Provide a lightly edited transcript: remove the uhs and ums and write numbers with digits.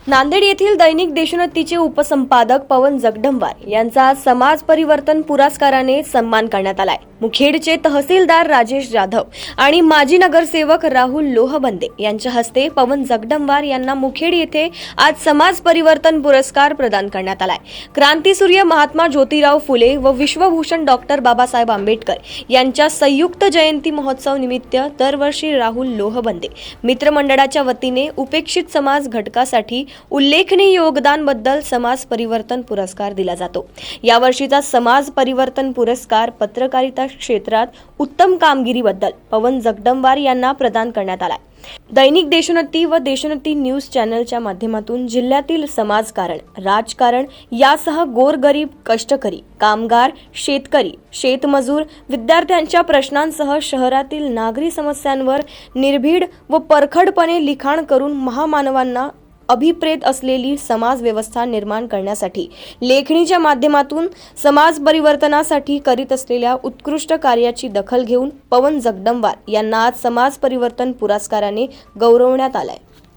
नांदेड येथील दैनिक देशोन्नतीचे उपसंपादक पवन जगदंबार यांचा समाज परिवर्तन पुरस्काराने सन्मान करण्यात आलाय। मुखेडचे तहसीलदार राजेश जाधव आणि माजी नगरसेवक राहुल लोहबंदे यांच्या हस्ते पवन जगदंबार यांना मुखेड येथे आज समाज परिवर्तन पुरस्कार प्रदान करण्यात आलाय। क्रांतीसूर्य महात्मा ज्योतिराव फुले व विश्वभूषण डॉक्टर बाबासाहेब आंबेडकर यांच्या संयुक्त जयंती महोत्सव निमित्त दरवर्षी राहुल लोहबंदे मित्रमंडळाच्या वतीने उपेक्षित समाज घटकासाठी उल्लेखनीय योगदानाबद्दल समाज परिवर्तन पुरस्कार दिला जातो। यावर्षीचा समाज परिवर्तन पुरस्कार पत्रकारिता क्षेत्रात उत्तम कामगिरीबद्दल पवन जगदंबार यांना प्रदान करण्यात आला। दैनिक देशोन्नती व देशोन्नती न्यूज चॅनलच्या माध्यमातून जिल्ह्यातील समाजकारण, राजकारण यासह गोरगरीब, कष्टकरी, कामगार, शेतकरी, शेतमजूर, विद्यार्थ्यांच्या प्रश्नांसह शहरातील नागरी समस्यांवर निर्भीड व परखडपणे लिखाण करून महामानवांना अभिप्रेत असलेली समाज व्यवस्था निर्माण करण्यासाठी लेखणीच्या माध्यमातून समाज परिवर्तनासाठी करीत असलेल्या उत्कृष्ट कार्याची दखल घेऊन पवन जगदंबार यांना आज समाज परिवर्तन पुरस्काराने गौरवण्यात आलाय।